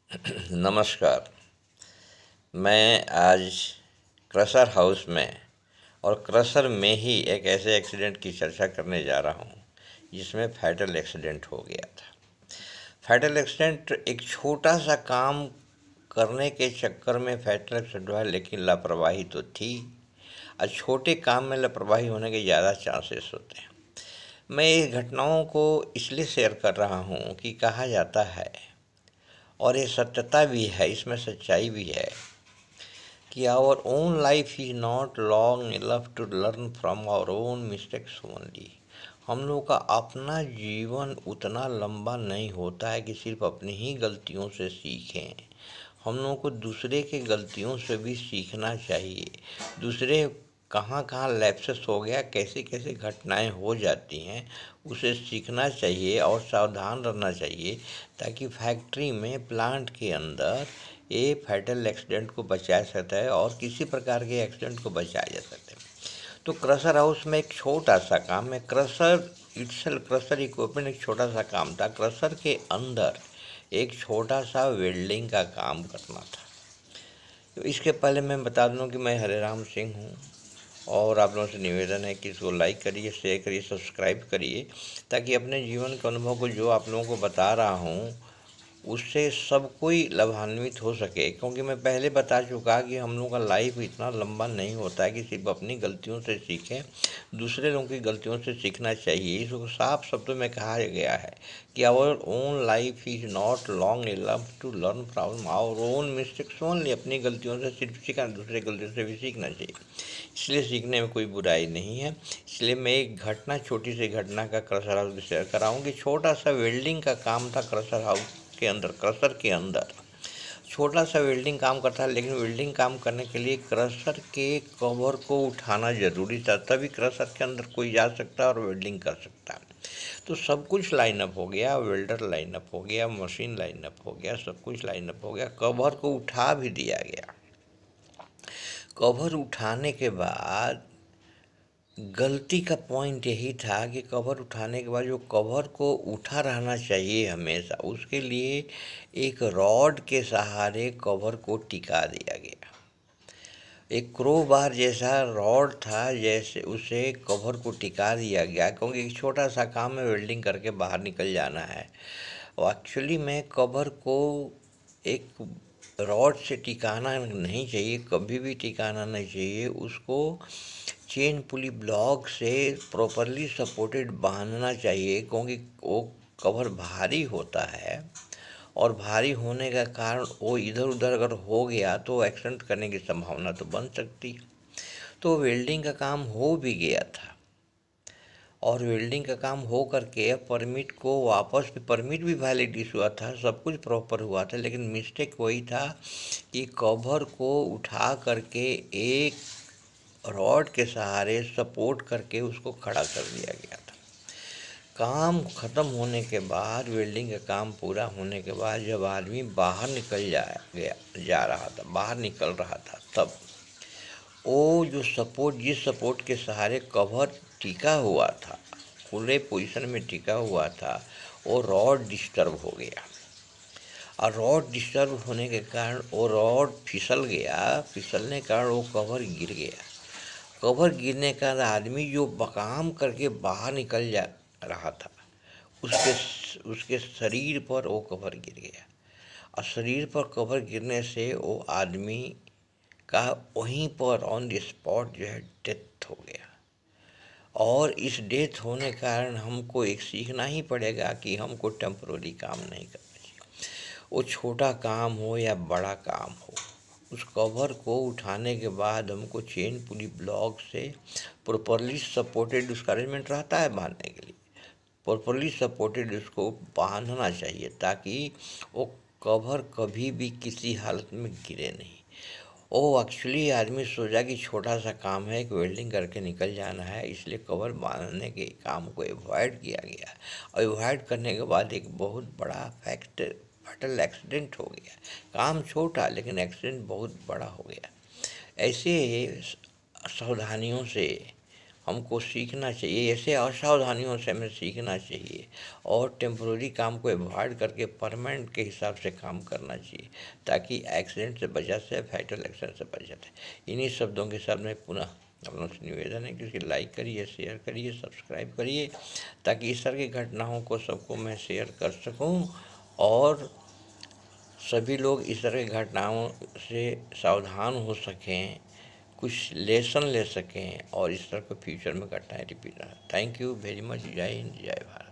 नमस्कार। मैं आज क्रशर हाउस में और क्रशर में ही एक ऐसे एक्सीडेंट की चर्चा करने जा रहा हूँ जिसमें फैटल एक्सीडेंट हो गया था। फैटल एक्सीडेंट एक छोटा सा काम करने के चक्कर में फैटल एक्सीडेंट हुआ, लेकिन लापरवाही तो थी और छोटे काम में लापरवाही होने के ज़्यादा चांसेस होते हैं। मैं इस घटनाओं को इसलिए शेयर कर रहा हूँ कि कहा जाता है, और ये सत्यता भी है, इसमें सच्चाई भी है, कि our own life is not long enough to learn from our own mistakes only. हम लोग का अपना जीवन उतना लंबा नहीं होता है कि सिर्फ अपनी ही गलतियों से सीखें। हम लोगों को दूसरे के गलतियों से भी सीखना चाहिए। दूसरे कहाँ कहाँ लैप्सेस हो गया, कैसे कैसे घटनाएं हो जाती हैं, उसे सीखना चाहिए और सावधान रहना चाहिए, ताकि फैक्ट्री में, प्लांट के अंदर ये फैटल एक्सीडेंट को बचाया सकता है और किसी प्रकार के एक्सीडेंट को बचाया जा सकता है। तो क्रशर हाउस में एक छोटा सा काम है। क्रशर इक्विपमेंट एक छोटा सा काम था। क्रशर के अंदर एक छोटा सा वेल्डिंग का काम करना था। तो इसके पहले मैं बता दूं कि मैं हरेराम सिंह हूँ, और आप लोगों से निवेदन है कि इसको लाइक करिए, शेयर करिए, सब्सक्राइब करिए, ताकि अपने जीवन के अनुभव को जो आप लोगों को बता रहा हूँ उससे सब कोई लाभान्वित हो सके। क्योंकि मैं पहले बता चुका कि हम लोगों का लाइफ इतना लंबा नहीं होता है कि सिर्फ अपनी गलतियों से सीखें, दूसरे लोगों की गलतियों से सीखना चाहिए। इसको साफ शब्दों में कहा गया है कि our own life is not long enough to learn from our own mistakes only. अपनी गलतियों से सिर्फ सीखना, दूसरे गलतियों से भी सीखना चाहिए। इसलिए सीखने में कोई बुराई नहीं है। इसलिए मैं एक घटना, छोटी सी घटना का क्रशर हाउस शेयर कराऊँ कि छोटा सा वेल्डिंग का काम था क्रशर हाउस के अंदर। क्रशर के अंदर छोटा सा वेल्डिंग काम करता है, लेकिन वेल्डिंग काम करने के लिए क्रशर के कवर को उठाना ज़रूरी था, तभी क्रशर के अंदर कोई जा सकता है और वेल्डिंग कर सकता है। तो सब कुछ लाइनअप हो गया, वेल्डर लाइनअप हो गया, मशीन लाइनअप हो गया, सब कुछ लाइनअप हो गया, कवर को उठा भी दिया गया। कवर उठाने के बाद गलती का पॉइंट यही था कि कवर उठाने के बाद जो कवर को उठा रहना चाहिए हमेशा, उसके लिए एक रॉड के सहारे कवर को टिका दिया गया। एक क्रोबार जैसा रॉड था, जैसे उसे कवर को टिका दिया गया, क्योंकि एक छोटा सा काम है, वेल्डिंग करके बाहर निकल जाना है। और एक्चुअली में कवर को एक रॉड से टिकाना नहीं चाहिए, कभी भी टिकाना नहीं चाहिए। उसको चेन पुली ब्लॉक से प्रॉपरली सपोर्टेड बांधना चाहिए, क्योंकि वो कवर भारी होता है और भारी होने का कारण वो इधर उधर अगर हो गया तो एक्सीडेंट करने की संभावना तो बन सकती है। तो वेल्डिंग का काम हो भी गया था, और वेल्डिंग का काम हो करके परमिट को वापस भी, परमिट भी वैलिड हुआ था, सब कुछ प्रॉपर हुआ था, लेकिन मिस्टेक वही था कि कवर को उठा करके एक रॉड के सहारे सपोर्ट करके उसको खड़ा कर दिया गया था। काम ख़त्म होने के बाद, वेल्डिंग का काम पूरा होने के बाद, जब आदमी बाहर निकल जा रहा था, बाहर निकल रहा था, तब वो जो सपोर्ट, जिस सपोर्ट के सहारे कवर टिका हुआ था, खुले पोजीशन में टिका हुआ था, वो रॉड डिस्टर्ब हो गया। और रॉड डिस्टर्ब होने के कारण वो रॉड फिसल गया। फिसलने के कारण वो कवर गिर गया। कवर गिरने का आदमी जो काम करके बाहर निकल जा रहा था, उसके शरीर पर वो कवर गिर गया, और शरीर पर कवर गिरने से वो आदमी का वहीं पर ऑन द स्पॉट जो है डेथ हो गया। और इस डेथ होने के कारण हमको एक सीखना ही पड़ेगा कि हमको टेम्पररी काम नहीं करना चाहिए। वो छोटा काम हो या बड़ा काम हो, उस कवर को उठाने के बाद हमको चेन पुली ब्लॉक से प्रॉपरली सपोर्टेड, उसका अरेंजमेंट रहता है बांधने के लिए, प्रॉपरली सपोर्टेड उसको बांधना चाहिए, ताकि वो कवर कभी भी किसी हालत में गिरे नहीं। वो एक्चुअली आदमी सोचा कि छोटा सा काम है, एक वेल्डिंग करके निकल जाना है, इसलिए कवर बांधने के काम को अवॉइड किया गया, और अवॉइड करने के बाद एक बहुत बड़ा फैटल एक्सीडेंट हो गया। काम छोटा, लेकिन एक्सीडेंट बहुत बड़ा हो गया। ऐसे सावधानियों से हमको सीखना चाहिए, ऐसे असावधानियों से हमें सीखना चाहिए और टेम्पोररी काम को अवॉइड करके परमानेंट के हिसाब से काम करना चाहिए, ताकि एक्सीडेंट से बचा जाए, फैटल एक्सीडेंट से बच जाता है। इन्हीं शब्दों के साथ मैं पुनः आप लोगों से निवेदन है कि इसे लाइक करिए, शेयर करिए, सब्सक्राइब करिए, ताकि इस तरह की घटनाओं को सबको मैं शेयर कर सकूं और सभी लोग इस तरह की घटनाओं से सावधान हो सकें, कुछ लेसन ले सकें और इस तरह के फ्यूचर में घटनाएं रिपीट ना। Thank you very much. जय हिंद, जय भारत।